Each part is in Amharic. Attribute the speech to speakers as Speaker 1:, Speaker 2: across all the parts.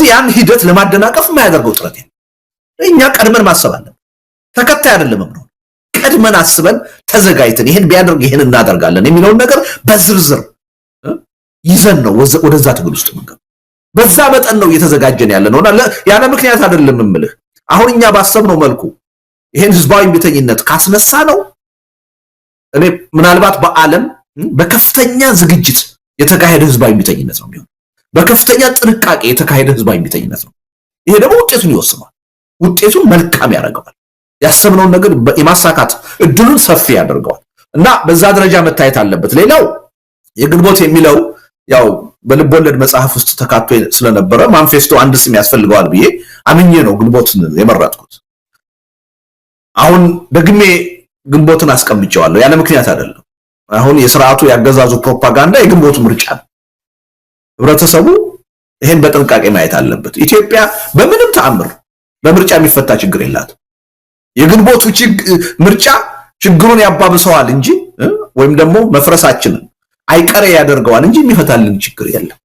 Speaker 1: ስለዚህ ያን ሂደት ለማደናቀፍ የማያደርገው ጥረት እኛ ቀድመን ማሰብ አለን። ተከታይ አይደለም ነው ቀድመን አስበን ተዘጋጅተን ይሄን ቢያደርግ ይሄን እናደርጋለን የሚለውን ነገር በዝርዝር ይዘን ነው ወደዛ ትግል ውስጥ መንገድ በዛ መጠን ነው እየተዘጋጀን ያለነውና ያለ ምክንያት አይደለም የምልህ። አሁን እኛ ባሰብነው መልኩ ይሄን ህዝባዊ ቢተኝነት ካስነሳ ነው እኔ ምናልባት በዓለም በከፍተኛ ዝግጅት የተካሄደ ህዝባዊ ቢተኝነት ነው የሚሆነው። በከፍተኛ ጥንቃቄ የተካሄደ ህዝባዊ ቢተኝነት ነው። ይሄ ደግሞ ውጤቱን ይወስናል። ውጤቱን መልካም ያደርገዋል። ያሰብነውን ነገር የማሳካት እድሉን ሰፊ ያደርገዋል እና በዛ ደረጃ መታየት አለበት። ሌላው የግንቦት የሚለው ያው በልቦለድ መጽሐፍ ውስጥ ተካቶ ስለነበረ ማንፌስቶ አንድ ስም ያስፈልገዋል ብዬ አምኜ ነው ግንቦትን የመረጥኩት። አሁን ደግሜ ግንቦትን አስቀምጬዋለሁ ያለ ምክንያት አይደለም። አሁን የሥርዓቱ ያገዛዙ ፕሮፓጋንዳ የግንቦቱ ምርጫ ነው። ህብረተሰቡ ይሄን በጥንቃቄ ማየት አለበት። ኢትዮጵያ በምንም ተአምር በምርጫ የሚፈታ ችግር የላት። የግንቦቱ ምርጫ ችግሩን ያባብሰዋል እንጂ ወይም ደግሞ መፍረሳችንን አይቀሬ ያደርገዋል እንጂ የሚፈታልን ችግር የለም።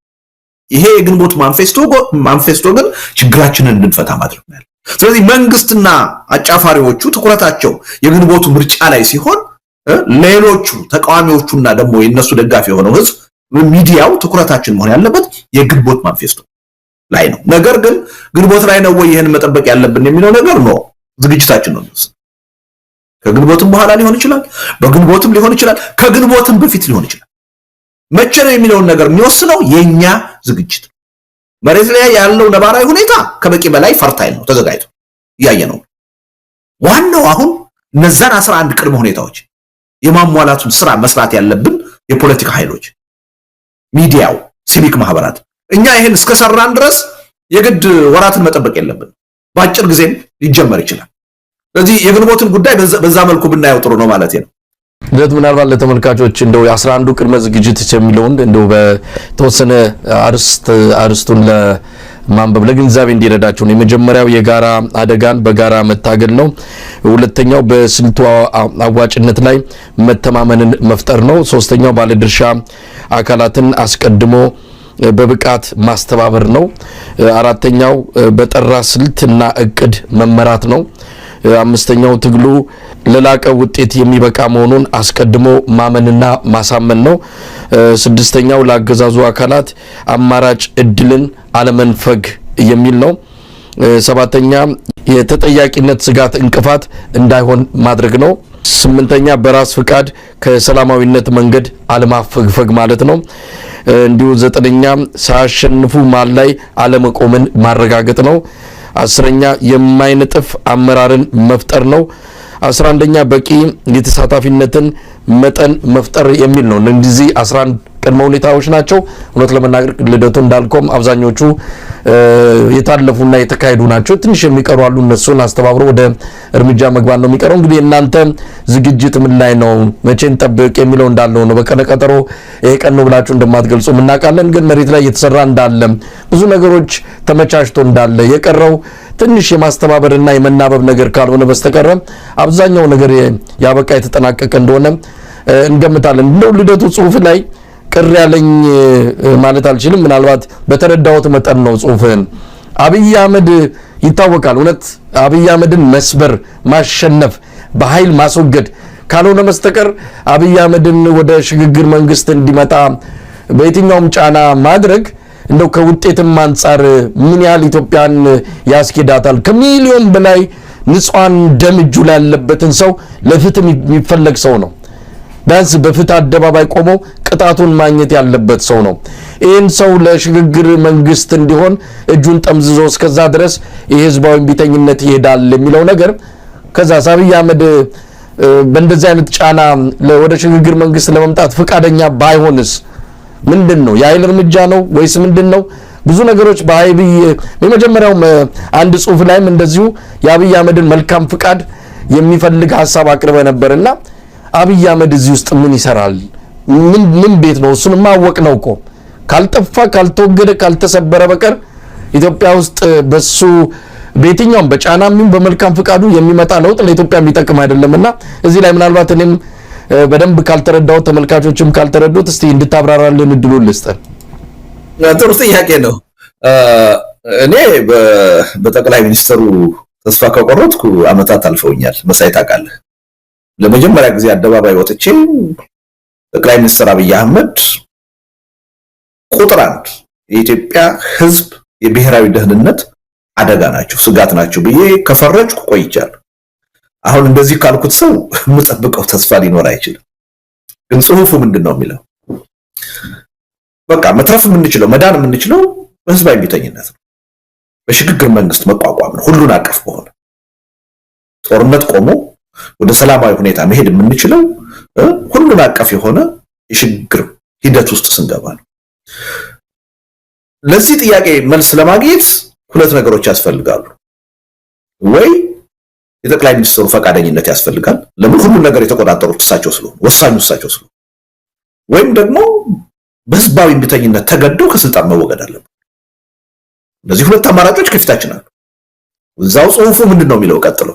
Speaker 1: ይሄ የግንቦት ማንፌስቶ ግን ችግራችንን እንድንፈታ ማድረግ ነው። ስለዚህ መንግስትና አጫፋሪዎቹ ትኩረታቸው የግንቦቱ ምርጫ ላይ ሲሆን ሌሎቹ ተቃዋሚዎቹና ደግሞ የነሱ ደጋፊ የሆነው ህዝብ ሚዲያው ትኩረታችን መሆን ያለበት የግንቦት ማንፌስቶ ላይ ነው። ነገር ግን ግንቦት ላይ ነው ወይ ይሄን መጠበቅ ያለብን የሚለው ነገር ነው ዝግጅታችን ነው። ከግንቦትም በኋላ ሊሆን ይችላል፣ በግንቦትም ሊሆን ይችላል፣ ከግንቦትም በፊት ሊሆን ይችላል። መቼ ነው የሚለውን ነገር የሚወስነው የኛ ዝግጅት ነው። መሬት ላይ ያለው ነባራዊ ሁኔታ ከበቂ በላይ ፈርታይል ነው፣ ተዘጋጅቶ ያየ ነው። ዋናው አሁን እነዛን 11 ቅድመ ሁኔታዎች የማሟላቱን ስራ መስራት ያለብን የፖለቲካ ኃይሎች፣ ሚዲያው፣ ሲቪክ ማህበራት እኛ ይሄን እስከሰራን ድረስ የግድ ወራትን መጠበቅ የለብን። በአጭር ጊዜም ሊጀመር ይችላል። ስለዚህ የግንቦትን ጉዳይ በዛ መልኩ ብናየው ጥሩ ነው ማለት ነው።
Speaker 2: ለት ምናልባት ለተመልካቾች እንደው የ11 ቅድመ ዝግጅት የሚለውን እንደው በተወሰነ አርስቱን ለማንበብ ለግንዛቤ እንዲረዳቸው ነው። የመጀመሪያው የጋራ አደጋን በጋራ መታገል ነው። ሁለተኛው በስልቱ አዋጭነት ላይ መተማመንን መፍጠር ነው። ሶስተኛው ባለድርሻ አካላትን አስቀድሞ በብቃት ማስተባበር ነው። አራተኛው በጠራ ስልትና እቅድ መመራት ነው። አምስተኛው ትግሉ ለላቀ ውጤት የሚበቃ መሆኑን አስቀድሞ ማመንና ማሳመን ነው። ስድስተኛው ለአገዛዙ አካላት አማራጭ እድልን አለመንፈግ የሚል ነው። ሰባተኛ የተጠያቂነት ስጋት እንቅፋት እንዳይሆን ማድረግ ነው። ስምንተኛ በራስ ፍቃድ ከሰላማዊነት መንገድ አለማፈግፈግ ማለት ነው። እንዲሁ ዘጠነኛ ሳያሸንፉ ማል ላይ አለመቆምን ማረጋገጥ ነው። አስረኛ የማይነጥፍ አመራርን መፍጠር ነው። 11ኛ በቂ የተሳታፊነትን መጠን መፍጠር የሚል ነው። እነዚህ 11 ቅድመ ሁኔታዎች ናቸው። እውነት ለመናገር ልደቱ እንዳልከም አብዛኞቹ የታለፉና የተካሄዱ ናቸው። ትንሽ የሚቀሩ አሉ። እነሱን አስተባብሮ ወደ እርምጃ መግባት ነው የሚቀረው። እንግዲህ እናንተ ዝግጅት ምን ላይ ነው፣ መቼን ጠብቅ የሚለው እንዳለው ነው። በቀነ ቀጠሮ ይሄ ቀን ነው ብላችሁ እንደማትገልጹ እናውቃለን። ግን መሬት ላይ እየተሰራ እንዳለ ብዙ ነገሮች ተመቻችቶ እንዳለ የቀረው ትንሽ የማስተባበርና የመናበብ ነገር ካልሆነ በስተቀር አብዛኛው ነገር ያበቃ የተጠናቀቀ እንደሆነ እንገምታለን። እንደው ልደቱ ጽሁፍ ላይ ቅር ያለኝ ማለት አልችልም። ምናልባት በተረዳሁት መጠን ነው ጽሁፍን። አብይ አህመድ ይታወቃል። እውነት አብይ አህመድን መስበር፣ ማሸነፍ፣ በኃይል ማስወገድ ካልሆነ በስተቀር አብይ አህመድን ወደ ሽግግር መንግስት እንዲመጣ በየትኛውም ጫና ማድረግ እንደው ከውጤትም አንፃር ምን ያህል ኢትዮጵያን ያስኬዳታል? ከሚሊዮን በላይ ንጹሃን ደም እጁ ላይ ያለበትን ሰው ለፍትህ የሚፈለግ ሰው ነው። ዳንስ በፍትህ አደባባይ ቆሞ ቅጣቱን ማግኘት ያለበት ሰው ነው። ይህን ሰው ለሽግግር መንግስት እንዲሆን እጁን ጠምዝዞ እስከዛ ድረስ የህዝባዊ ቢተኝነት ይሄዳል የሚለው ነገር ከዛ አብይ አህመድ በእንደዚህ አይነት ጫና ወደ ሽግግር መንግስት ለመምጣት ፈቃደኛ ባይሆንስ ምንድነው? የኃይል እርምጃ ነው ወይስ ምንድነው? ብዙ ነገሮች በአብይ የመጀመሪያው አንድ ጽሁፍ ላይም እንደዚሁ የአብይ አህመድን መልካም ፍቃድ የሚፈልግ ሐሳብ አቅርበ ነበርና አብይ አህመድ እዚህ ውስጥ ምን ይሰራል? ምን ቤት ነው? እሱን ማወቅ ነው እኮ ካልጠፋ ካልተወገደ ካልተሰበረ በቀር ኢትዮጵያ ውስጥ በሱ በየትኛውም በጫናም በመልካም ፍቃዱ የሚመጣ ለውጥ ለኢትዮጵያ የሚጠቅም አይደለምና እዚህ ላይ ምናልባት እኔም በደንብ ካልተረዳው ተመልካቾችም ካልተረዱት እስቲ እንድታብራራልን እድሉን ልስጥ።
Speaker 1: ጥሩ ጥያቄ ነው። እኔ በጠቅላይ ሚኒስትሩ ተስፋ ከቆረጥኩ አመታት አልፈውኛል። መሳይ ታውቃለህ፣ ለመጀመሪያ ጊዜ አደባባይ ወጥቼ ጠቅላይ ሚኒስትር አብይ አህመድ ቁጥር 1 የኢትዮጵያ ህዝብ የብሔራዊ ደህንነት አደጋ ናቸው፣ ስጋት ናቸው ብዬ ከፈረጅኩ ቆይቻለሁ። አሁን እንደዚህ ካልኩት ሰው የምጠብቀው ተስፋ ሊኖር አይችልም። ግን ጽሁፉ ምንድነው የሚለው? በቃ መትረፍ የምንችለው መዳን የምንችለው በህዝባዊ ቢተኝነት ነው፣ በሽግግር መንግስት መቋቋም ነው። ሁሉን አቀፍ በሆነ ጦርነት ቆሞ ወደ ሰላማዊ ሁኔታ መሄድ የምንችለው ሁሉን አቀፍ የሆነ የሽግግር ሂደት ውስጥ ስንገባ ነው። ለዚህ ጥያቄ መልስ ለማግኘት ሁለት ነገሮች ያስፈልጋሉ። ወይ የጠቅላይ ሚኒስትሩ ፈቃደኝነት ያስፈልጋል፣ ለምን ሁሉን ነገር የተቆጣጠሩት እሳቸው ስለሆኑ ወሳኙ እሳቸው ስለሆኑ፣ ወይም ደግሞ በህዝባዊ ቢተኝነት ተገደው ከስልጣን መወገድ አለበት። እነዚህ ሁለት አማራጮች ከፊታችን አሉ። እዛው ጽሁፉ ምንድነው የሚለው? ቀጥሎ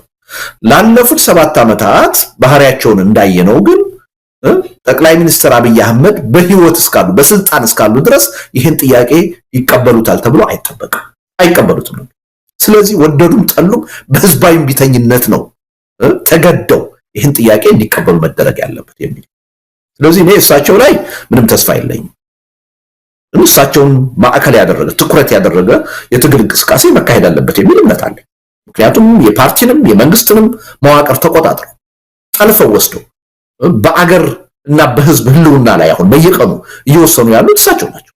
Speaker 1: ላለፉት 7 ዓመታት ባህሪያቸውን እንዳየነው ግን ጠቅላይ ሚኒስትር አብይ አህመድ በህይወት እስካሉ በስልጣን እስካሉ ድረስ ይህን ጥያቄ ይቀበሉታል ተብሎ አይጠበቅም፣ አይቀበሉትም። ስለዚህ ወደዱም ጠሉም በህዝባዊ ቢተኝነት ነው ተገደው ይህን ጥያቄ እንዲቀበሉ መደረግ ያለበት የሚል። ስለዚህ እኔ እሳቸው ላይ ምንም ተስፋ የለኝም። እሳቸውን ማዕከል ያደረገ ትኩረት ያደረገ የትግል እንቅስቃሴ መካሄድ አለበት የሚል እምነት አለ። ምክንያቱም የፓርቲንም የመንግስትንም መዋቅር ተቆጣጥረው ጠልፈው ወስደው በአገር እና በህዝብ ህልውና ላይ አሁን በየቀኑ እየወሰኑ ያሉት እሳቸው ናቸው።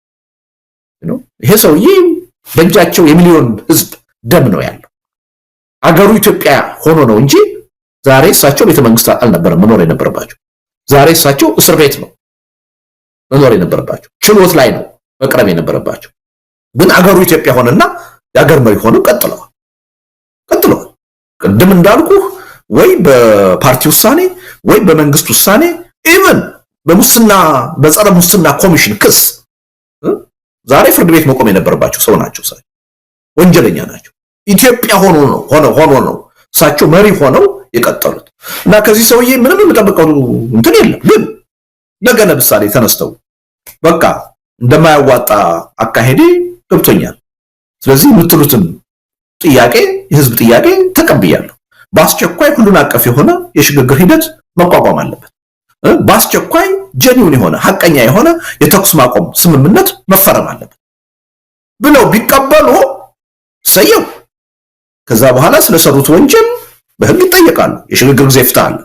Speaker 1: ይሄ ሰውዬ በእጃቸው የሚሊዮን ህዝብ ደም ነው ያለው። አገሩ ኢትዮጵያ ሆኖ ነው እንጂ ዛሬ እሳቸው ቤተ መንግስት አልነበረም መኖር የነበረባቸው። ዛሬ እሳቸው እስር ቤት ነው መኖር የነበረባቸው፣ ችሎት ላይ ነው መቅረብ የነበረባቸው። ግን አገሩ ኢትዮጵያ ሆነና የአገር መሪ ሆነው ቀጥለዋል። ቅድም እንዳልኩ ወይ በፓርቲ ውሳኔ ወይ በመንግስት ውሳኔ ኢቭን በሙስና በጸረ ሙስና ኮሚሽን ክስ ዛሬ ፍርድ ቤት መቆም የነበረባቸው ሰው ናቸው። ወንጀለኛ ናቸው። ኢትዮጵያ ሆኖ ነው እሳቸው መሪ ሆነው የቀጠሉት እና ከዚህ ሰውዬ ምንም የምጠብቀው እንትን የለም። ግን ነገ ለምሳሌ ተነስተው በቃ እንደማያዋጣ አካሄዴ ገብቶኛል፣ ስለዚህ የምትሉትን ጥያቄ የህዝብ ጥያቄ ተቀብያለሁ፣ በአስቸኳይ ሁሉን አቀፍ የሆነ የሽግግር ሂደት መቋቋም አለበት፣ በአስቸኳይ ጀኒውን የሆነ ሐቀኛ የሆነ የተኩስ ማቆም ስምምነት መፈረም አለበት ብለው ቢቀበሉ ሰየው። ከዛ በኋላ ስለሰሩት ወንጀል በህግ ይጠየቃሉ። የሽግግር ጊዜ ፍትህ አለ።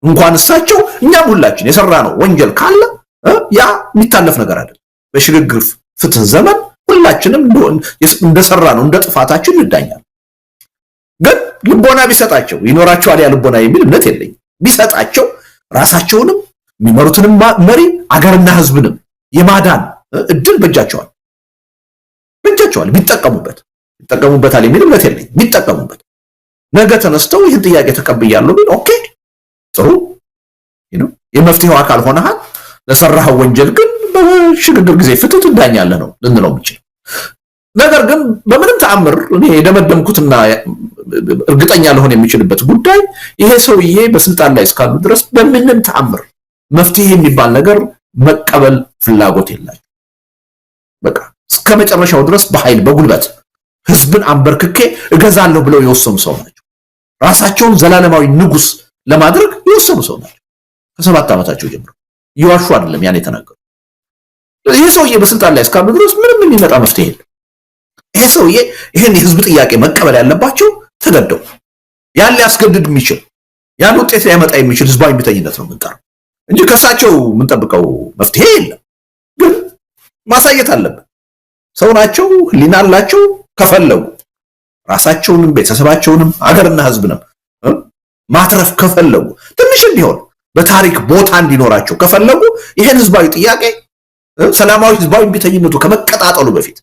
Speaker 1: እንኳን እሳቸው እኛም ሁላችን የሰራነው ወንጀል ካለ ያ የሚታለፍ ነገር አይደለም። በሽግግር ፍትህ ዘመን ሁላችንም እንደሰራነው እንደ ጥፋታችን ይዳኛል። ግን ልቦና ቢሰጣቸው ይኖራቸዋል ያ ልቦና የሚል እምነት የለኝም። ቢሰጣቸው ራሳቸውንም የሚመሩትንም መሪ አገርና ህዝብንም የማዳን እድል በእጃቸዋል ይጠቀሙበታል የሚል እምነት የለኝም። ቢጠቀሙበት ነገ ተነስተው ይህን ጥያቄ ተቀብያለሁ ቢል ኦኬ ጥሩ የመፍትሄው አካል ሆነሃል። ለሰራኸው ወንጀል ግን በሽግግር ጊዜ ፍትህ ትዳኛለህ ነው ልንለው የምንችል። ነገር ግን በምንም ተአምር እኔ የደመደምኩትና እርግጠኛ ልሆን የሚችልበት ጉዳይ ይሄ ሰውዬ በስልጣን ላይ እስካሉ ድረስ በምንም ተአምር መፍትሄ የሚባል ነገር መቀበል ፍላጎት የላቸው። በቃ እስከ መጨረሻው ድረስ በኃይል በጉልበት ህዝብን አንበርክኬ እገዛለሁ ብለው የወሰኑ ሰው ናቸው። ራሳቸውን ዘላለማዊ ንጉስ ለማድረግ የወሰኑ ሰው ናቸው። ከ7 ዓመታቸው ጀምሮ እየዋሹ አይደለም ያን የተናገሩ። ይሄ ሰውዬ በስልጣን ላይ እስካሉ ድረስ ምንም የሚመጣ መፍትሄ የለም። ይሄ ሰውዬ ይሄን የህዝብ ጥያቄ መቀበል ያለባቸው ተገደው ያን ሊያስገድድ የሚችል ያን ውጤት ሊያመጣ የሚችል ህዝባዊ ቢተኝነት ነው የምንጠራው እንጂ ከሳቸው የምንጠብቀው መፍትሄ የለም። ግን ማሳየት አለብን። ሰው ናቸው፣ ህሊና አላቸው። ከፈለጉ ራሳቸውንም ቤተሰባቸውንም አገርና ህዝብንም ማትረፍ ከፈለጉ ትንሽ ቢሆን በታሪክ ቦታ እንዲኖራቸው ከፈለጉ ይሄን ህዝባዊ ጥያቄ ሰላማዊ ህዝባዊ ቢተኝነቱ ከመቀጣጠሉ በፊት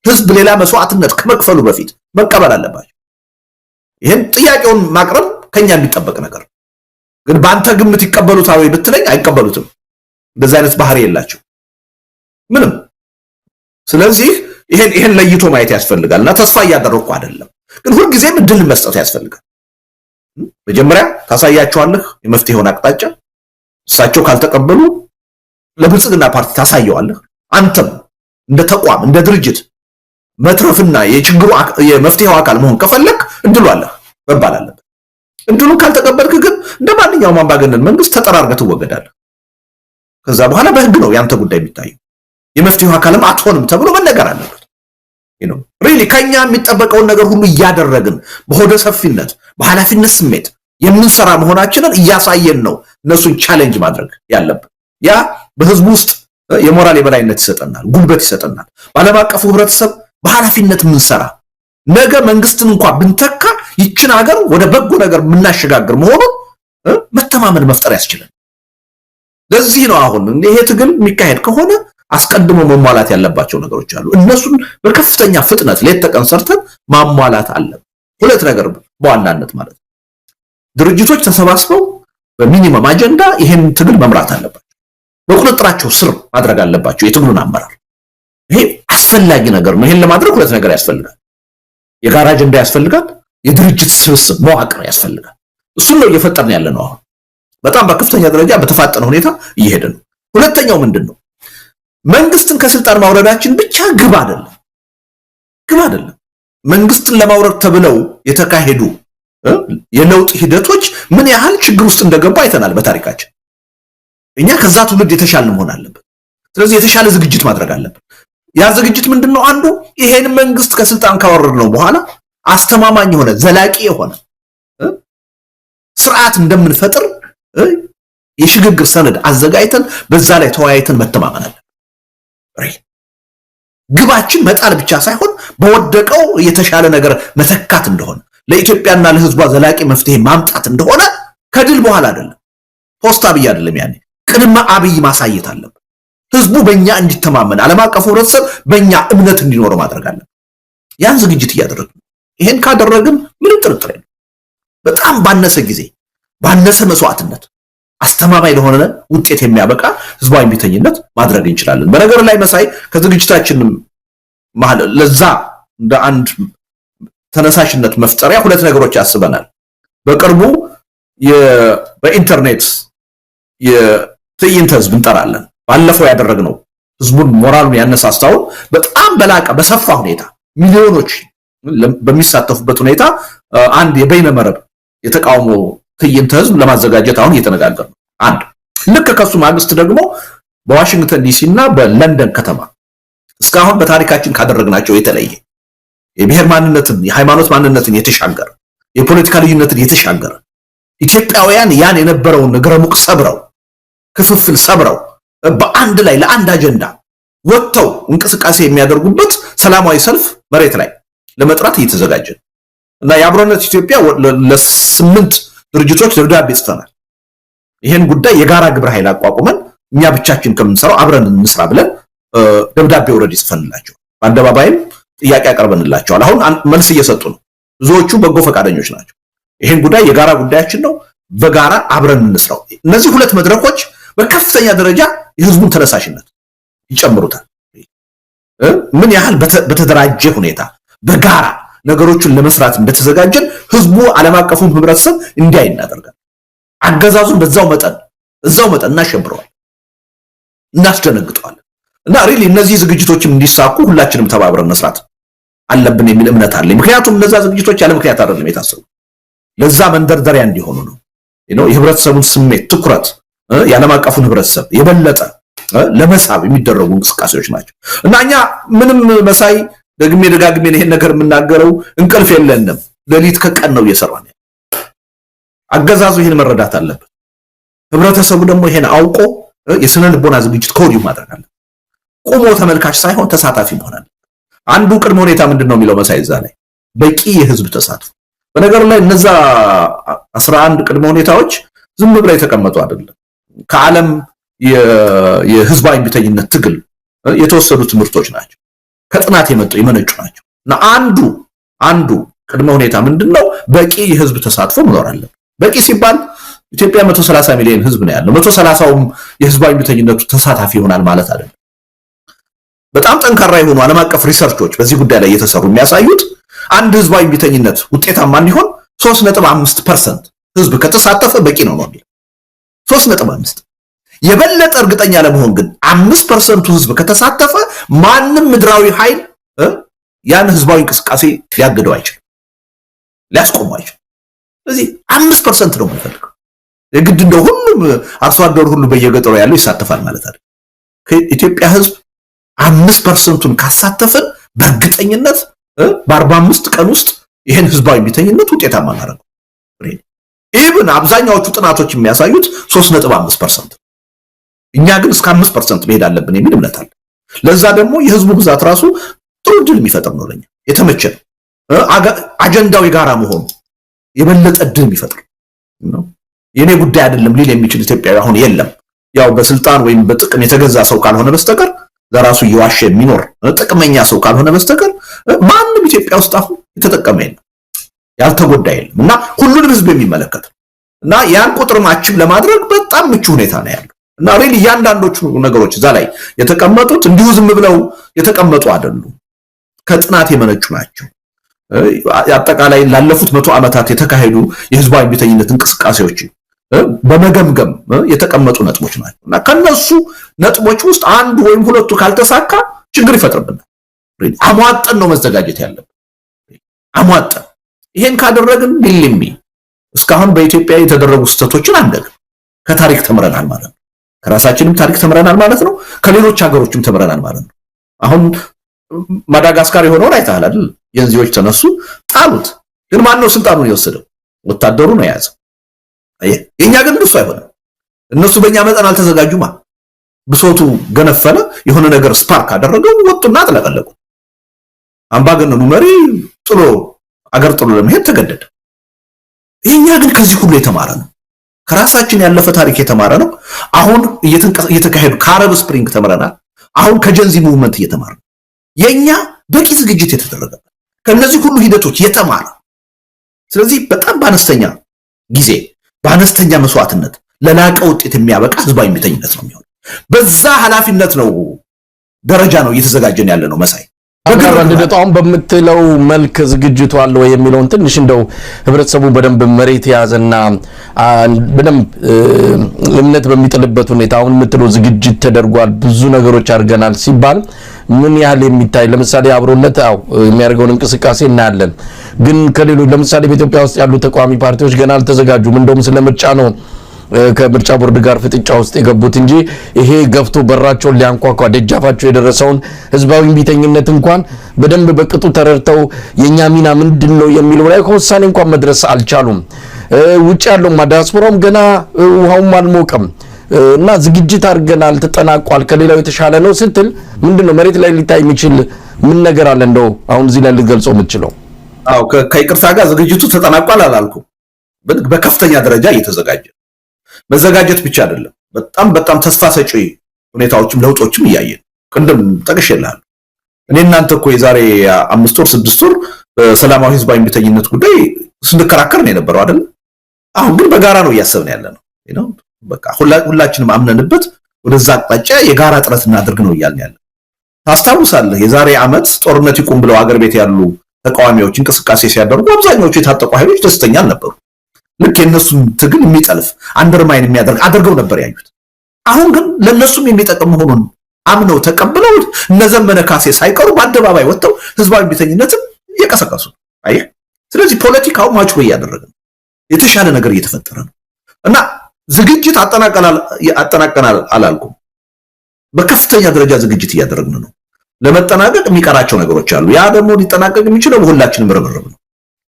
Speaker 1: ህዝብ ሌላ መስዋዕትነት ከመክፈሉ በፊት መቀበል አለባቸው። ይሄን ጥያቄውን ማቅረብ ከኛ የሚጠበቅ ነገር ግን በአንተ ግምት ይቀበሉታል ወይ ብትለኝ አይቀበሉትም። እንደዚህ አይነት ባህሪ የላቸው ምንም። ስለዚህ ይሄን ለይቶ ማየት ያስፈልጋልና ተስፋ እያደረኩ አይደለም፣ ግን ሁልጊዜም እድል መስጠት ያስፈልጋል። መጀመሪያ ታሳያቸዋለህ የመፍትሄውን አቅጣጫ። እሳቸው ካልተቀበሉ ለብልጽግና ፓርቲ ታሳየዋለህ። አንተም እንደ ተቋም እንደ ድርጅት መትረፍና የችግሩ የመፍትሄው አካል መሆን ከፈለክ እድሉ አለ መባል አለበት። እድሉን ካልተቀበልክ ግን እንደማንኛውም አምባገነን መንግስት ተጠራርገህ ትወገዳለህ። ከዛ በኋላ በህግ ነው ያንተ ጉዳይ የሚታየው። የመፍትሄው አካልም አትሆንም ተብሎ መነገር አለበት። ሪሊ ከኛ የሚጠበቀውን ነገር ሁሉ እያደረግን በሆደ ሰፊነት በኃላፊነት ስሜት የምንሰራ መሆናችንን እያሳየን ነው እነሱን ቻሌንጅ ማድረግ ያለብን። ያ በህዝቡ ውስጥ የሞራል የበላይነት ይሰጠናል፣ ጉልበት ይሰጠናል። በዓለም አቀፉ ህብረተሰብ በኃላፊነት የምንሰራ ነገ መንግስትን እንኳን ብንተካ ይችን ሀገር ወደ በጎ ነገር የምናሸጋግር መሆኑን መተማመን መፍጠር ያስችላል። ለዚህ ነው አሁን ይሄ ትግል የሚካሄድ ከሆነ አስቀድሞ መሟላት ያለባቸው ነገሮች አሉ። እነሱን በከፍተኛ ፍጥነት ሌት ተቀን ሰርተን ማሟላት አለብን። ሁለት ነገር በዋናነት ማለት ነው። ድርጅቶች ተሰባስበው በሚኒመም አጀንዳ ይሄን ትግል መምራት አለባቸው። በቁጥጥራቸው ስር ማድረግ አለባቸው የትግሉን አመራር። ይሄ አስፈላጊ ነገር ነው። ይሄን ለማድረግ ሁለት ነገር ያስፈልጋል። የጋራ አጀንዳ ያስፈልጋል፣ የድርጅት ስብስብ መዋቅር ያስፈልጋል። እሱን ነው እየፈጠርን ያለ ነው። አሁን በጣም በከፍተኛ ደረጃ በተፋጠነ ሁኔታ እየሄደ ነው። ሁለተኛው ምንድነው? መንግስትን ከስልጣን ማውረዳችን ብቻ ግብ አይደለም። መንግስትን ለማውረድ ተብለው የተካሄዱ የለውጥ ሂደቶች ምን ያህል ችግር ውስጥ እንደገቡ አይተናል በታሪካችን። እኛ ከዛ ትውልድ የተሻለ መሆን አለበት። ስለዚህ የተሻለ ዝግጅት ማድረግ አለብን። ያ ዝግጅት ምንድነው? አንዱ ይሄን መንግስት ከስልጣን ካወረድ ነው በኋላ አስተማማኝ የሆነ ዘላቂ የሆነ ስርዓት እንደምንፈጥር የሽግግር ሰነድ አዘጋጅተን በዛ ላይ ተወያይተን መተማመን አለብን። ግባችን መጣል ብቻ ሳይሆን በወደቀው የተሻለ ነገር መተካት እንደሆነ ለኢትዮጵያና ለህዝቧ ዘላቂ መፍትሄ ማምጣት እንደሆነ ከድል በኋላ አይደለም፣ ፖስት አብይ አይደለም፣ ያኔ ቅድመ አብይ ማሳየት አለብን። ህዝቡ በእኛ እንዲተማመን፣ ዓለም አቀፉ ህብረተሰብ በእኛ እምነት እንዲኖረው ማድረግ አለብን። ያን ዝግጅት እያደረግን ይሄን ካደረግን ምንም ጥርጥር የለም በጣም ባነሰ ጊዜ ባነሰ መስዋዕትነት አስተማማኝ ለሆነ ውጤት የሚያበቃ ህዝባዊ እምቢተኝነት ማድረግ እንችላለን። በነገር ላይ መሳይ ከዝግጅታችን መሃል ለዛ እንደ አንድ ተነሳሽነት መፍጠሪያ ሁለት ነገሮች ያስበናል። በቅርቡ በኢንተርኔት የትዕይንተ ህዝብ እንጠራለን። ባለፈው ያደረግነው ህዝቡን ሞራሉን ያነሳሳው በጣም በላቀ በሰፋ ሁኔታ ሚሊዮኖች በሚሳተፉበት ሁኔታ አንድ የበይነመረብ የተቃውሞ ትዕይንተ ህዝብ ለማዘጋጀት አሁን እየተነጋገርን ነው። አንድ ልክ ከሱ ማግስት ደግሞ በዋሽንግተን ዲሲ እና በለንደን ከተማ እስካሁን በታሪካችን ካደረግናቸው የተለየ የብሔር ማንነትን የሃይማኖት ማንነትን የተሻገረ የፖለቲካ ልዩነትን የተሻገረ ኢትዮጵያውያን ያን የነበረውን ነገረሙቅ ሰብረው ክፍፍል ሰብረው በአንድ ላይ ለአንድ አጀንዳ ወጥተው እንቅስቃሴ የሚያደርጉበት ሰላማዊ ሰልፍ መሬት ላይ ለመጥራት እየተዘጋጀ እና የአብሮነት ኢትዮጵያ ለ8 ድርጅቶች ደብዳቤ ጽፈናል። ይሄን ጉዳይ የጋራ ግብረ ኃይል አቋቁመን እኛ ብቻችን ከምንሰራው አብረን እንስራ ብለን ደብዳቤ ኦሬዲ ጽፈንላቸው በአደባባይም ጥያቄ አቀርበንላቸዋል። አሁን መልስ እየሰጡ ነው። ብዙዎቹ በጎ ፈቃደኞች ናቸው። ይሄን ጉዳይ የጋራ ጉዳያችን ነው፣ በጋራ አብረን እንስራው። እነዚህ ሁለት መድረኮች በከፍተኛ ደረጃ የህዝቡን ተነሳሽነት ይጨምሩታል። ምን ያህል በተደራጀ ሁኔታ በጋራ ነገሮችን ለመስራት እንደተዘጋጀን ህዝቡ ዓለም አቀፉን ህብረተሰብ እንዲያይ እናደርጋለን። አገዛዙን እዛው መጠን እናሸብረዋል፣ እናስደነግጠዋለን። እና ሪሊ እነዚህ ዝግጅቶችም እንዲሳኩ ሁላችንም ተባብረን መስራት አለብን የሚል እምነት አለኝ። ምክንያቱም እነዛ ዝግጅቶች ያለ ምክንያት አይደለም የታሰቡ፣ ለዛ መንደርደሪያ እንዲሆኑ ነው። የህብረተሰቡን ስሜት ትኩረት የዓለም አቀፉን ህብረተሰብ የበለጠ ለመሳብ የሚደረጉ እንቅስቃሴዎች ናቸው። እና እኛ ምንም መሳይ ደግሜ ደጋግሜ ይሄን ነገር የምናገረው እንቅልፍ የለንም፣ ሌሊት ከቀን ነው እየሰራን። አገዛዙ ይሄን መረዳት አለበት። ህብረተሰቡ ደግሞ ይሄን አውቆ የስነ ልቦና ዝግጅት ከወዲሁ ማድረግ አለበት። ቆሞ ተመልካች ሳይሆን ተሳታፊ መሆን አለበት። አንዱ ቅድመ ሁኔታ ምንድነው የሚለው መሳይ እዛ ላይ በቂ የህዝብ ተሳትፎ። በነገሩ ላይ እነዛ 11 ቅድመ ሁኔታዎች ዝም ብለው የተቀመጡ አይደለም። ከዓለም የህዝባዊ እምቢተኝነት ትግል የተወሰዱ ትምህርቶች ናቸው። ከጥናት የመነጩ ናቸው። እና አንዱ ቅድመ ሁኔታ ምንድነው? በቂ የህዝብ ተሳትፎ መኖር አለበት። በቂ ሲባል ኢትዮጵያ 130 ሚሊዮን ህዝብ ነው ያለው። 130ውም የህዝባዊ እምቢተኝነቱ ተሳታፊ ይሆናል ማለት አይደለም። በጣም ጠንካራ የሆኑ ዓለም አቀፍ ሪሰርቾች በዚህ ጉዳይ ላይ እየተሰሩ የሚያሳዩት አንድ ህዝባዊ እምቢተኝነት ውጤታማ እንዲሆን 3.5% ህዝብ ከተሳተፈ በቂ ነው ነው። 3.5 የበለጠ እርግጠኛ ለመሆን ግን 5% ህዝብ ከተሳተፈ ማንም ምድራዊ ኃይል ያን ህዝባዊ እንቅስቃሴ ሊያግደው አይችልም፣ ሊያስቆመው አይችልም። ስለዚህ 5% ነው የምንፈልገው። የግድ እንደው ሁሉም አርሶ አደሩ ሁሉ በየገጠሩ ያለው ይሳተፋል ማለት አይደል። ከኢትዮጵያ ህዝብ 5%ን ካሳተፈን በእርግጠኝነት በ45 ቀን ውስጥ ይሄን ህዝባዊ እምቢተኝነት ውጤታማ እናደርገው። ኢቭን አብዛኛዎቹ ጥናቶች የሚያሳዩት 3.5%። እኛ ግን እስከ 5% መሄድ አለብን የሚል እምነት አለ። ለዛ ደግሞ የህዝቡ ብዛት ራሱ ጥሩ ድል የሚፈጥር ነው፣ ለኛ የተመቸ ነው። አጀንዳው የጋራ መሆኑ የበለጠ ድል የሚፈጥር ነው። የኔ ጉዳይ አይደለም ሊል የሚችል ኢትዮጵያዊ አሁን የለም። ያው በስልጣን ወይም በጥቅም የተገዛ ሰው ካልሆነ በስተቀር ለራሱ እየዋሸ የሚኖር ጥቅመኛ ሰው ካልሆነ በስተቀር ማንም ኢትዮጵያ ውስጥ አሁን የተጠቀመ የለም፣ ያልተጎዳ የለም። እና ሁሉንም ህዝብ የሚመለከት እና ያን ቁጥር ማችም ለማድረግ በጣም ምቹ ሁኔታ ነው ያለው። እና ሪሊ እያንዳንዶቹ ነገሮች እዛ ላይ የተቀመጡት እንዲሁ ዝም ብለው የተቀመጡ አይደሉም፣ ከጥናት የመነጩ ናቸው። አጠቃላይ ላለፉት 100 ዓመታት የተካሄዱ የህዝባዊ እምቢተኝነት እንቅስቃሴዎች በመገምገም የተቀመጡ ነጥቦች ናቸው። እና ከነሱ ነጥቦች ውስጥ አንዱ ወይም ሁለቱ ካልተሳካ ችግር ይፈጥርብናል። አሟጠን ነው መዘጋጀት ያለብን፣ አሟጠን። ይሄን ካደረግን ቢልምቢ እስካሁን በኢትዮጵያ የተደረጉ ስህተቶችን አንደግም። ከታሪክ ተምረናል ማለት ነው። ከራሳችንም ታሪክ ተምረናል ማለት ነው። ከሌሎች ሀገሮችም ተምረናል ማለት ነው። አሁን ማዳጋስካር የሆነውን አይተሃል አይደል? የንዚዎች ተነሱ ጣሉት። ግን ማን ነው ስልጣኑን የወሰደው? ወታደሩ ነው የያዘው። የኛ ግን እንደሱ አይሆንም። እነሱ በእኛ መጠን አልተዘጋጁማ። ብሶቱ ገነፈለ፣ የሆነ ነገር ስፓርክ አደረገው፣ ወጡና አጥለቀለቁ። አምባገነኑ መሪ ጥሎ አገር ጥሎ ለመሄድ ተገደደ። የኛ ግን ከዚህ ሁሉ የተማረ ነው። ከራሳችን ያለፈ ታሪክ የተማረ ነው። አሁን እየተካሄዱ ከአረብ ስፕሪንግ ተምረናል። አሁን ከጀንዚ ሙቭመንት እየተማረ ነው። የኛ በቂ ዝግጅት የተደረገበት ከነዚህ ሁሉ ሂደቶች የተማረ። ስለዚህ በጣም በአነስተኛ ጊዜ በአነስተኛ መስዋዕትነት ለላቀ ውጤት የሚያበቃ ህዝባዊ እምቢተኝነት ነው የሚሆነው። በዛ ኃላፊነት ነው ደረጃ ነው እየተዘጋጀን ያለ ነው። መሳይ
Speaker 2: በጣም በምትለው መልክ ዝግጅቱ አለ ወይ የሚለውን ትንሽ እንደው ህብረተሰቡ በደንብ መሬት ያዘና በደንብ እምነት በሚጥልበት ሁኔታ አሁን የምትለው ዝግጅት ተደርጓል፣ ብዙ ነገሮች አድርገናል ሲባል ምን ያህል የሚታይ ለምሳሌ አብሮነት የሚያደርገውን እንቅስቃሴ እናያለን። ግን ከሌሎች ለምሳሌ በኢትዮጵያ ውስጥ ያሉ ተቃዋሚ ፓርቲዎች ገና አልተዘጋጁም። እንደውም ስለምርጫ ነው ከምርጫ ቦርድ ጋር ፍጥጫ ውስጥ የገቡት እንጂ ይሄ ገፍቶ በራቸውን ሊያንኳኳ ደጃፋቸው የደረሰውን ህዝባዊ እምቢተኝነት እንኳን በደንብ በቅጡ ተረድተው የኛ ሚና ምንድነው የሚለው ላይ ከውሳኔ እንኳን መድረስ አልቻሉም። ውጭ ያለው ዲያስፖራውም ገና ውሃውም አልሞቀም እና ዝግጅት አድርገናል ተጠናቋል ከሌላው የተሻለ ነው ስትል ምንድነው መሬት ላይ ሊታይ የሚችል ምን ነገር አለ? እንደው አሁን እዚህ ላይ ልገልጸው የምትችለው?
Speaker 1: አዎ ከይቅርታ ጋር ዝግጅቱ ተጠናቋል አላልኩም። በከፍተኛ ደረጃ እየተዘጋጀ መዘጋጀት ብቻ አይደለም፣ በጣም ተስፋ ሰጪ ሁኔታዎችም ለውጦችም እያየን ቅድም ጠቅሼልሃለሁ። እኔ እናንተ እኮ የዛሬ 5 ወር 6 ወር በሰላማዊ ህዝባዊ እምቢተኝነት ጉዳይ ስንከራከር ነው የነበረው አይደል? አሁን ግን በጋራ ነው እያሰብን ያለ ነው። በቃ ሁላችንም አምነንበት ወደዛ አቅጣጫ የጋራ ጥረት እናድርግ ነው እያልን ያለ። ታስታውሳለህ የዛሬ ዓመት ጦርነት ይቁም ብለው አገር ቤት ያሉ ተቃዋሚዎች እንቅስቃሴ ሲያደርጉ አብዛኛዎቹ የታጠቁ ኃይሎች ደስተኛ አልነበሩ። ልክ የነሱን ትግል የሚጠልፍ አንደርማይን የሚያደርግ አድርገው ነበር ያዩት። አሁን ግን ለነሱም የሚጠቅም መሆኑን አምነው ተቀብለው እነዘመነ ካሴ ሳይቀሩ በአደባባይ ወጥተው ህዝባዊ እምቢተኝነትን እየቀሰቀሱ ነው። አየህ፣ ስለዚህ ፖለቲካው ማቹር እያደረገ ነው፣ የተሻለ ነገር እየተፈጠረ ነው። እና ዝግጅት አጠናቀናል አላልኩም። በከፍተኛ ደረጃ ዝግጅት እያደረግን ነው። ለመጠናቀቅ የሚቀራቸው ነገሮች አሉ። ያ ደግሞ ሊጠናቀቅ የሚችለው በሁላችንም ርብርብ ነው።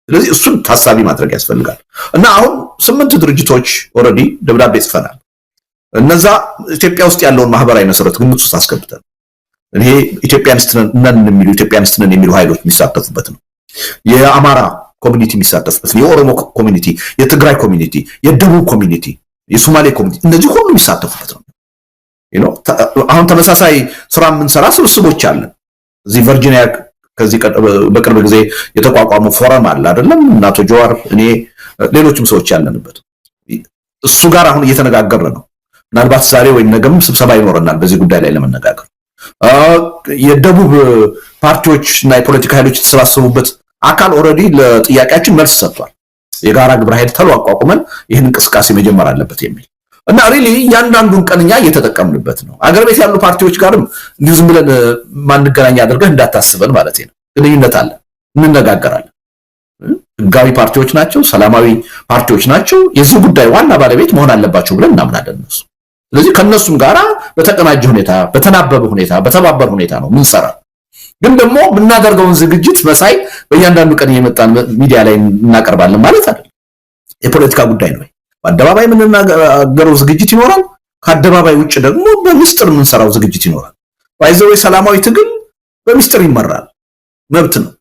Speaker 1: ስለዚህ እሱን ታሳቢ ማድረግ ያስፈልጋል። እና አሁን 8 ድርጅቶች ኦልሬዲ ደብዳቤ ጽፈናል። እነዛ ኢትዮጵያ ውስጥ ያለውን ማህበራዊ መሰረት ግምት ውስጥ አስገብተን እኔ ኢትዮጵያንስት ነን የሚሉ ኃይሎች የሚሳተፉበት ነው። የአማራ ኮሚኒቲ የሚሳተፉበት ነው። የኦሮሞ ኮሚኒቲ፣ የትግራይ ኮሚኒቲ፣ የደቡብ ኮሚኒቲ፣ የሶማሌ ኮሚኒቲ እነዚህ ሁሉ የሚሳተፉበት ነው። አሁን ተመሳሳይ ስራ የምንሰራ ስብስቦች አለን። እዚህ ቨርጂኒያ ከዚህ በቅርብ ጊዜ የተቋቋመ ፎረም አለ አይደለም? እናቶ ጀዋር፣ እኔ፣ ሌሎችም ሰዎች ያለንበት እሱ ጋር አሁን እየተነጋገርን ነው። ምናልባት ዛሬ ወይም ነገም ስብሰባ ይኖረናል በዚህ ጉዳይ ላይ ለመነጋገር። የደቡብ ፓርቲዎች እና የፖለቲካ ኃይሎች የተሰባሰቡበት አካል ኦልሬዲ ለጥያቄያችን መልስ ሰጥቷል። የጋራ ግብረ ኃይል ተቋቁመን ይህን እንቅስቃሴ መጀመር አለበት የሚል እና ሪሊ ያንዳንዱን ቀንኛ እየተጠቀምንበት ነው። አገር ቤት ያሉ ፓርቲዎች ጋርም እንዲሁ ዝም ብለን ማንገናኛ አድርገህ እንዳታስበን ማለት ነው። ግንኙነት አለ፣ እንነጋገራለን። ህጋዊ ፓርቲዎች ናቸው፣ ሰላማዊ ፓርቲዎች ናቸው። የዚህ ጉዳይ ዋና ባለቤት መሆን አለባቸው ብለን እናምናለን እነሱ። ስለዚህ ከነሱም ጋራ በተቀናጀ ሁኔታ፣ በተናበበ ሁኔታ፣ በተባበረ ሁኔታ ነው ምንሰራ። ግን ደግሞ የምናደርገውን ዝግጅት መሳይ በእያንዳንዱ ቀን እየመጣን ሚዲያ ላይ እናቀርባለን ማለት አይደለም። የፖለቲካ ጉዳይ ነው። በአደባባይ የምንናገረው ዝግጅት ይኖራል። ከአደባባይ ውጭ ደግሞ በሚስጥር የምንሰራው ዝግጅት ይኖራል። ባይዘው ሰላማዊ ትግል በሚስጥር ይመራል፣ መብት ነው።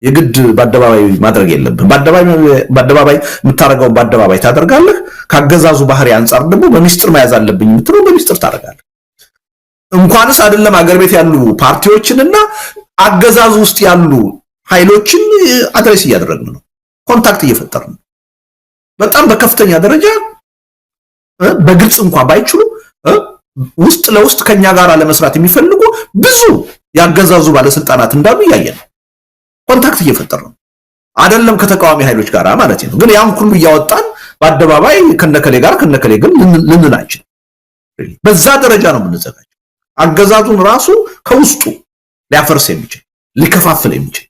Speaker 1: የግድ በአደባባይ ማድረግ የለብን። በአደባባይ የምታረጋው በአደባባይ ታደርጋለህ። ካገዛዙ ባህሪ አንፃር ደግሞ በሚስጥር መያዝ አለብኝ የምትለው በሚስጥር ታደርጋለህ። እንኳንስ አይደለም አገር ቤት ያሉ ፓርቲዎችንና አገዛዙ ውስጥ ያሉ ኃይሎችን አድሬስ እያደረግን ነው፣ ኮንታክት እየፈጠርን ነው። በጣም በከፍተኛ ደረጃ በግልጽ እንኳን ባይችሉ ውስጥ ለውስጥ ከኛ ጋር ለመስራት የሚፈልጉ ብዙ ያገዛዙ ባለስልጣናት እንዳሉ እያየን ነው። ኮንታክት እየፈጠርን ነው። አይደለም ከተቃዋሚ ኃይሎች ጋር ማለት ነው። ግን ያን ሁሉ እያወጣን በአደባባይ ከነከሌ ጋር ከነከሌ ግን ልንላችን በዛ ደረጃ ነው የምንዘጋጀው። አገዛዙን ራሱ ከውስጡ ሊያፈርስ የሚችል ሊከፋፍል የሚችል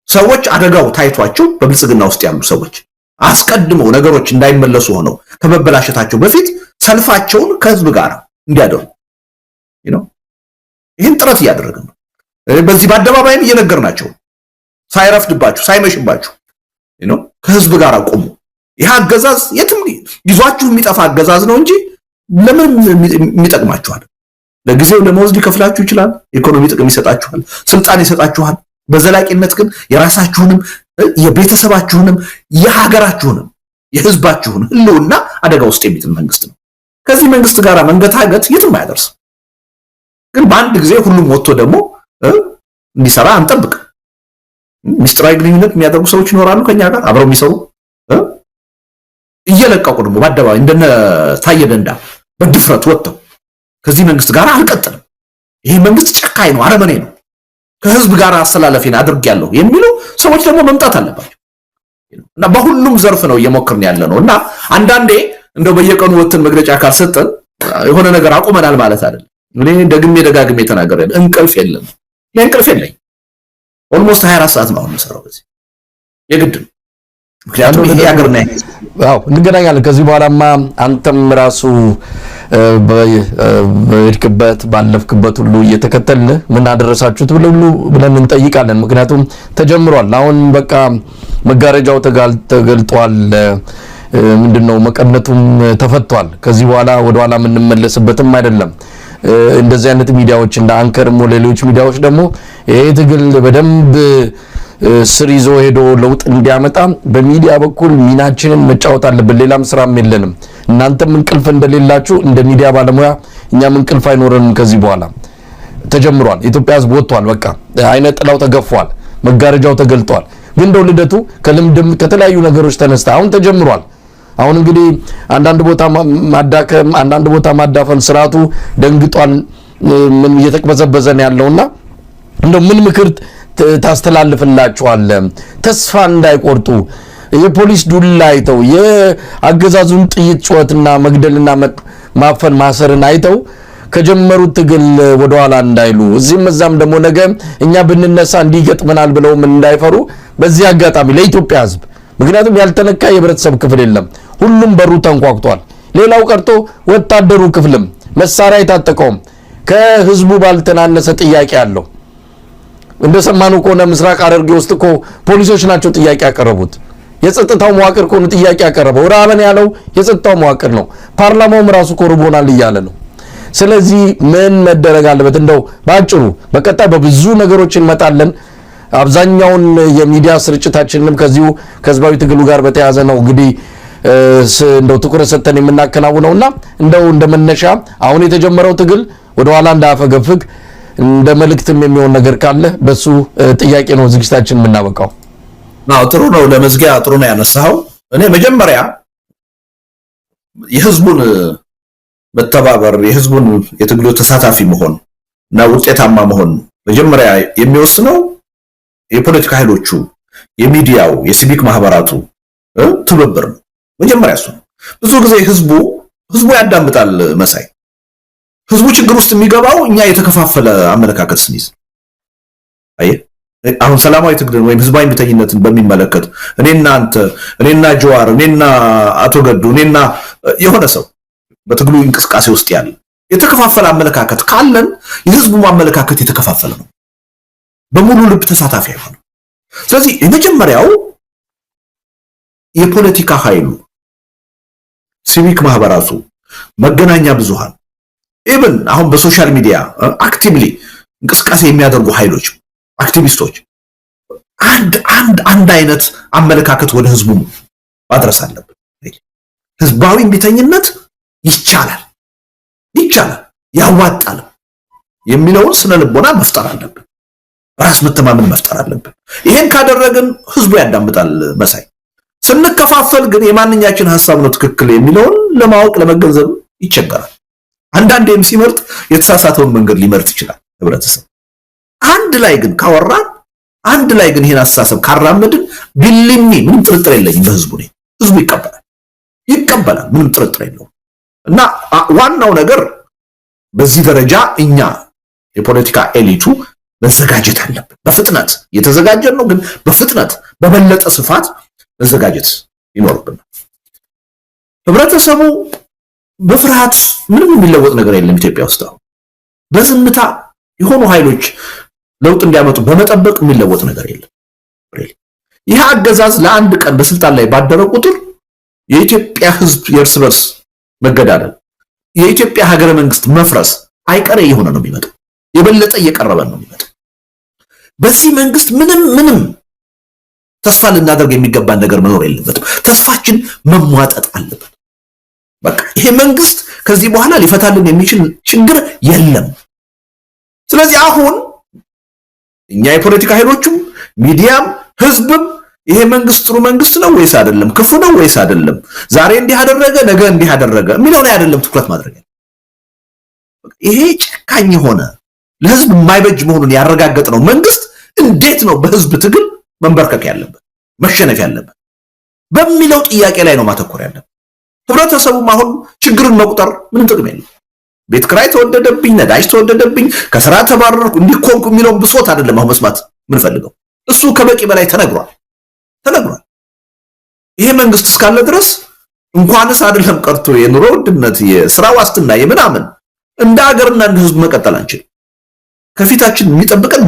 Speaker 1: ሰዎች አደጋው ታይቷቸው በብልጽግና ውስጥ ያሉ ሰዎች አስቀድመው ነገሮች እንዳይመለሱ ሆነው ከመበላሸታቸው በፊት ሰልፋቸውን ከህዝብ ጋር እንዲያደርጉ ይህን ጥረት እያደረግን ነው። በዚህ በአደባባይም እየነገርናቸው ሳይረፍድባችሁ ሳይመሽባችሁ ከህዝብ ጋር ቆሙ። ይህ አገዛዝ የትም ይዟችሁ የሚጠፋ አገዛዝ ነው እንጂ ለምን የሚጠቅማችኋል? ለጊዜው ለመወዝ ሊከፍላችሁ ይችላል። ኢኮኖሚ ጥቅም ይሰጣችኋል፣ ስልጣን ይሰጣችኋል። በዘላቂነት ግን የራሳችሁንም የቤተሰባችሁንም የሀገራችሁንም የህዝባችሁን ህልውና አደጋ ውስጥ የሚጥል መንግስት ነው። ከዚህ መንግስት ጋር መንገታገት የትም አያደርስም። ግን በአንድ ጊዜ ሁሉም ወጥቶ ደግሞ እንዲሰራ አንጠብቅ። ሚስጥራዊ ግንኙነት የሚያደርጉ ሰዎች ይኖራሉ ከኛ ጋር አብረው የሚሰሩ እየለቀቁ ደግሞ በአደባባይ እንደነ ታየ ደንዳ በድፍረት ወጥተው ከዚህ መንግስት ጋር አልቀጥልም፣ ይሄ መንግስት ጨካኝ ነው፣ አረመኔ ነው፣ ከህዝብ ጋር አስተላለፌን አድርጌያለሁ የሚሉ ሰዎች ደግሞ መምጣት አለባቸው። እና በሁሉም ዘርፍ ነው እየሞከርን ያለ ነው። እና አንዳንዴ እንደው በየቀኑ ወጥተን መግለጫ ካልሰጠን የሆነ ነገር አቁመናል ማለት አይደለም። እኔ ደጋግሜ ተናገረ እንቅልፍ የለም፣ ለእንቅልፍ የለኝ ኦልሞስት 24 ሰዓት ነው የምሰራው በዚህ የግድ። ምክንያቱም ይሄ ሀገር ነው።
Speaker 2: አዎ እንገናኛለን ከዚህ በኋላማ አንተም ራሱ በእድክበት ባለፍክበት ሁሉ እየተከተልን ምን አደረሳችሁት ብለን እንጠይቃለን። ምክንያቱም ተጀምሯል። አሁን በቃ መጋረጃው ተገልጧል። ምንድነው መቀነቱም ተፈቷል። ከዚህ በኋላ ወደኋላ የምንመለስበትም አይደለም። እንደዚህ አይነት ሚዲያዎች እንደ አንከርም ሌሎች ሚዲያዎች ደግሞ ይሄ ትግል በደንብ ስር ይዞ ሄዶ ለውጥ እንዲያመጣ በሚዲያ በኩል ሚናችንን መጫወት አለብን። ሌላም ስራም የለንም። እናንተም እንቅልፍ እንደሌላችሁ እንደ ሚዲያ ባለሙያ እኛም እንቅልፍ አይኖረንም። ከዚህ በኋላ ተጀምሯል። ኢትዮጵያ ሕዝብ ወጥቷል። በቃ አይነ ጥላው ተገፏል። መጋረጃው ተገልጧል። ግን እንደው ልደቱ ከልምድም ከተለያዩ ነገሮች ተነስተ አሁን ተጀምሯል። አሁን እንግዲህ አንዳንድ ቦታ ማዳከም አንዳንድ ቦታ ማዳፈን ስርዓቱ ደንግጧል። ምን እየተቅበዘበዘ ነው ያለውና እንደው ምን ምክር ታስተላልፍላችኋል? ተስፋ እንዳይቆርጡ የፖሊስ ዱላ አይተው የአገዛዙን ጥይት ጩኸትና መግደልና ማፈን ማሰርን አይተው ከጀመሩት ትግል ወደኋላ እንዳይሉ እዚህም እዛም ደግሞ ነገ እኛ ብንነሳ እንዲገጥመናል ብለው ምን እንዳይፈሩ በዚህ አጋጣሚ ለኢትዮጵያ ሕዝብ ምክንያቱም ያልተነካ የህብረተሰብ ክፍል የለም። ሁሉም በሩ ተንኳክቷል። ሌላው ቀርቶ ወታደሩ ክፍልም መሳሪያ የታጠቀውም ከህዝቡ ባልተናነሰ ጥያቄ አለው። እንደሰማነው ከሆነ ምስራቅ ሐረርጌ ውስጥ እኮ ፖሊሶች ናቸው ጥያቄ ያቀረቡት። የጸጥታው መዋቅር እኮ ነው ጥያቄ ያቀረበው። ራበን ያለው የጸጥታው መዋቅር ነው። ፓርላማውም ራሱ ኮርቦናል እያለ ነው። ስለዚህ ምን መደረግ አለበት? እንደው ባጭሩ በቀጣይ በብዙ ነገሮች እንመጣለን። አብዛኛውን የሚዲያ ስርጭታችንንም ከዚሁ ከህዝባዊ ትግሉ ጋር በተያያዘ ነው እንግዲህ እንደው ትኩረት ሰጥተን የምናከናውነውና እንደው እንደመነሻ አሁን የተጀመረው ትግል ወደ ኋላ እንዳፈገፍግ እንደ መልእክትም የሚሆን ነገር ካለ በሱ ጥያቄ ነው ዝግጅታችን የምናበቃው።
Speaker 1: ጥሩ ነው። ለመዝጊያ ጥሩ ነው ያነሳው። እኔ መጀመሪያ የህዝቡን መተባበር የህዝቡን የትግሉ ተሳታፊ መሆን እና ውጤታማ መሆን መጀመሪያ የሚወስነው የፖለቲካ ኃይሎቹ፣ የሚዲያው፣ የሲቪክ ማህበራቱ ትብብር ነው። መጀመሪያ እሱ ነው። ብዙ ጊዜ ህዝቡ ያዳምጣል መሳይ። ህዝቡ ችግር ውስጥ የሚገባው እኛ የተከፋፈለ አመለካከት ስንይዝ አይ አሁን ሰላማዊ ትግልን ወይም ህዝባዊ እምቢተኝነትን በሚመለከት እኔና አንተ እኔና ጀዋር እኔና አቶ ገዱ እኔና የሆነ ሰው በትግሉ እንቅስቃሴ ውስጥ ያለ የተከፋፈለ አመለካከት ካለን የህዝቡ አመለካከት የተከፋፈለ ነው፣ በሙሉ ልብ ተሳታፊ አይሆንም። ስለዚህ የመጀመሪያው የፖለቲካ ኃይሉ ሲቪክ ማህበራቱ መገናኛ ብዙሃን ኢቭን አሁን በሶሻል ሚዲያ አክቲቭሊ እንቅስቃሴ የሚያደርጉ ኃይሎች አክቲቪስቶች አንድ አይነት አመለካከት ወደ ህዝቡ ማድረስ አለበት። ህዝባዊ እምቢተኝነት ይቻላል ያዋጣል የሚለውን ስነ ልቦና መፍጠር አለብን። ራስ መተማመን መፍጠር አለብን። ይሄን ካደረግን ህዝቡ ያዳምጣል። መሳይ ስንከፋፈል ግን የማንኛችን ሐሳብ ነው ትክክል የሚለውን ለማወቅ ለመገንዘብ ይቸገራል። አንዳንዴም ሲመርጥ የተሳሳተውን መንገድ ሊመርጥ ይችላል ህብረተሰብ። አንድ ላይ ግን ካወራን አንድ ላይ ግን ይሄን አስተሳሰብ ካራመድን ቢልሚ ምንም ጥርጥር የለኝም በህዝቡ ነው ህዝቡ ይቀበላል ምንም ጥርጥር የለውም። እና ዋናው ነገር በዚህ ደረጃ እኛ የፖለቲካ ኤሊቱ መዘጋጀት አለብን። በፍጥነት የተዘጋጀን ነው፣ ግን በፍጥነት በበለጠ ስፋት መዘጋጀት ይኖርብናል። ህብረተሰቡ በፍርሃት ምንም የሚለወጥ ነገር የለም ኢትዮጵያ ውስጥ። አሁን በዝምታ የሆኑ ኃይሎች ለውጥ እንዲያመጡ በመጠበቅ የሚለወጥ ነገር የለም። ይህ አገዛዝ ለአንድ ቀን በስልጣን ላይ ባደረ ቁጥር የኢትዮጵያ ህዝብ የእርስ በርስ መገዳደል፣ የኢትዮጵያ ሀገረ መንግስት መፍረስ አይቀሬ የሆነ ነው የሚመጣው፣ የበለጠ እየቀረበ ነው የሚመጣው። በዚህ መንግስት ምንም ተስፋ ልናደርግ የሚገባን ነገር መኖር የለበትም። ተስፋችን መሟጠጥ አለበት። በቃ ይሄ መንግስት ከዚህ በኋላ ሊፈታልን የሚችል ችግር የለም። ስለዚህ አሁን እኛ የፖለቲካ ኃይሎችም ሚዲያም ህዝብም ይሄ መንግስት ጥሩ መንግስት ነው ወይስ አይደለም፣ ክፉ ነው ወይስ አይደለም፣ ዛሬ እንዲህ አደረገ ነገ እንዲህ አደረገ የሚለው ላይ አይደለም ትኩረት ማድረግ ያለው። ይሄ ጨካኝ ሆነ ለህዝብ የማይበጅ መሆኑን ያረጋገጠው መንግስት እንዴት ነው በህዝብ ትግል መንበርከክ ያለበት መሸነፍ ያለበት በሚለው ጥያቄ ላይ ነው ማተኮር ያለበት። ህብረተሰቡም አሁን ችግርን መቁጠር ምንም ጥቅም የለም። ቤት ክራይ ተወደደብኝ፣ ነዳጅ ተወደደብኝ፣ ከስራ ተባረርኩ፣ እንዲኮንኩ የሚለው ብሶት አይደለም አሁን መስማት ምን ፈልገው። እሱ ከበቂ በላይ ተነግሯል። ይሄ መንግስት እስካለ ድረስ እንኳንስ አይደለም ቀርቶ የኑሮ ውድነት የስራ ዋስትና የምናምን እንደ ሀገርና እንደ ህዝብ መቀጠል አንችልም። ከፊታችን የሚጠብቀን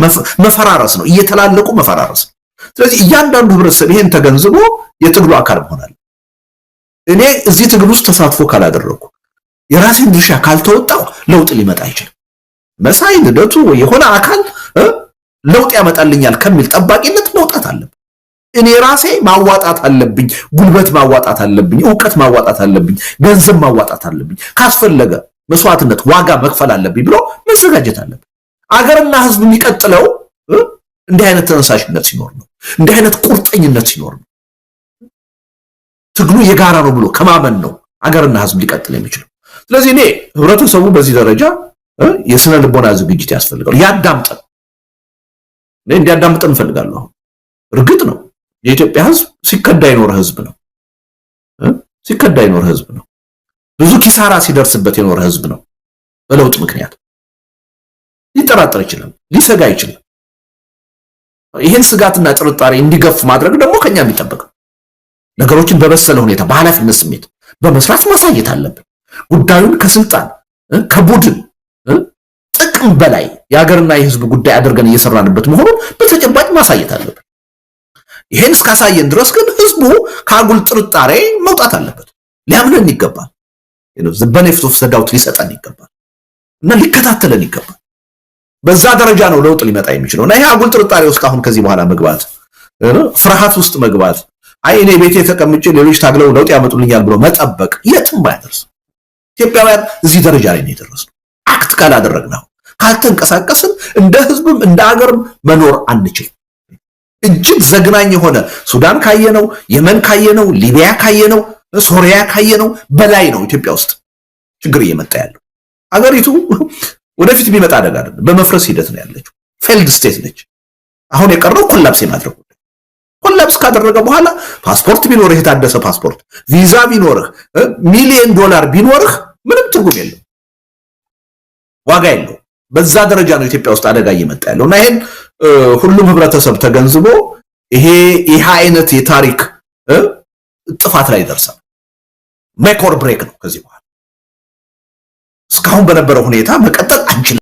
Speaker 1: መፈራረስ ነው፣ እየተላለቁ መፈራረስ። ስለዚህ እያንዳንዱ ህብረተሰብ ይሄን ተገንዝቦ የትግሉ አካል መሆናል። እኔ እዚህ ትግል ውስጥ ተሳትፎ ካላደረኩ የራሴን ድርሻ ካልተወጣው ለውጥ ሊመጣ አይችልም። መሳይ ልደቱ የሆነ አካል ለውጥ ያመጣልኛል ከሚል ጠባቂነት መውጣት አለብኝ። እኔ ራሴ ማዋጣት አለብኝ፣ ጉልበት ማዋጣት አለብኝ፣ ዕውቀት ማዋጣት አለብኝ፣ ገንዘብ ማዋጣት አለብኝ፣ ካስፈለገ መስዋዕትነት ዋጋ መክፈል አለብኝ ብሎ መዘጋጀት አለብኝ። አገርና ህዝብ የሚቀጥለው እንዲህ አይነት ተነሳሽነት ሲኖር ነው፣ እንዲህ አይነት ቁርጠኝነት ሲኖር ነው። ትግሉ የጋራ ነው ብሎ ከማመን ነው አገርና ህዝብ ሊቀጥል የሚችለው። ስለዚህ እኔ ህብረተሰቡ በዚህ ደረጃ የስነ ልቦና ዝግጅት ያስፈልጋል። ያዳምጠን፣ እኔ እንዲያዳምጠን እንፈልጋለሁ። እርግጥ ነው የኢትዮጵያ ህዝብ ሲከዳ የኖረ ህዝብ ነው። ብዙ ኪሳራ ሲደርስበት የኖረ ህዝብ ነው። በለውጥ ምክንያት ሊጠራጠር ይችላል፣ ሊሰጋ ይችላል። ይህን ስጋትና ጥርጣሬ እንዲገፍ ማድረግ ደግሞ ከኛ የሚጠበቅ ነገሮችን በበሰለ ሁኔታ በኃላፊነት ስሜት በመስራት ማሳየት አለብን። ጉዳዩን ከስልጣን ከቡድን ጥቅም በላይ የሀገርና የህዝብ ጉዳይ አድርገን እየሰራንበት መሆኑን በተጨባጭ ማሳየት አለብን። ይሄን እስካሳየን ድረስ ግን ህዝቡ ከአጉል ጥርጣሬ መውጣት አለበት፣ ሊያምነን ይገባል፣ በኔፍት ኦፍ ዘ ዳውት ሊሰጠን ይገባል እና ሊከታተለን ይገባል። በዛ ደረጃ ነው ለውጥ ሊመጣ የሚችለው እና ይሄ አጉል ጥርጣሬ ውስጥ አሁን ከዚህ በኋላ መግባት፣ ፍርሃት ውስጥ መግባት፣ አይ እኔ ቤቴ ተቀምጬ ሌሎች ታግለው ለውጥ ያመጡልኛል ብሎ መጠበቅ የትም አያደርስም። ኢትዮጵያውያን እዚህ ደረጃ ላይ ነው የደረስነው። አክት ካላደረግነው፣ ካልተንቀሳቀስን እንደ ህዝብም እንደ ሀገርም መኖር አንችልም። እጅግ ዘግናኝ የሆነ ሱዳን ካየነው፣ የመን ካየነው፣ ሊቢያ ካየነው፣ ሶሪያ ካየነው በላይ ነው ኢትዮጵያ ውስጥ ችግር እየመጣ ያለው። አገሪቱ ወደፊት ቢመጣ አደጋ አይደለም፣ በመፍረስ ሂደት ነው ያለችው። ፌልድ ስቴት ነች። አሁን የቀረው ኮላፕስ የማድረግ ጉዳይ። ኮላፕስ ካደረገ በኋላ ፓስፖርት ቢኖርህ፣ የታደሰ ፓስፖርት፣ ቪዛ ቢኖርህ፣ ሚሊዮን ዶላር ቢኖርህ ምንም ትርጉም የለው፣ ዋጋ የለው። በዛ ደረጃ ነው ኢትዮጵያ ውስጥ አደጋ እየመጣ ያለው እና ይሄን ሁሉም ህብረተሰብ ተገንዝቦ ይሄ አይነት የታሪክ ጥፋት ላይ ይደርሳል። ሜክ ኦር ብሬክ ነው ከዚህ በኋላ እስካሁን በነበረው ሁኔታ መቀጠል አንችልም።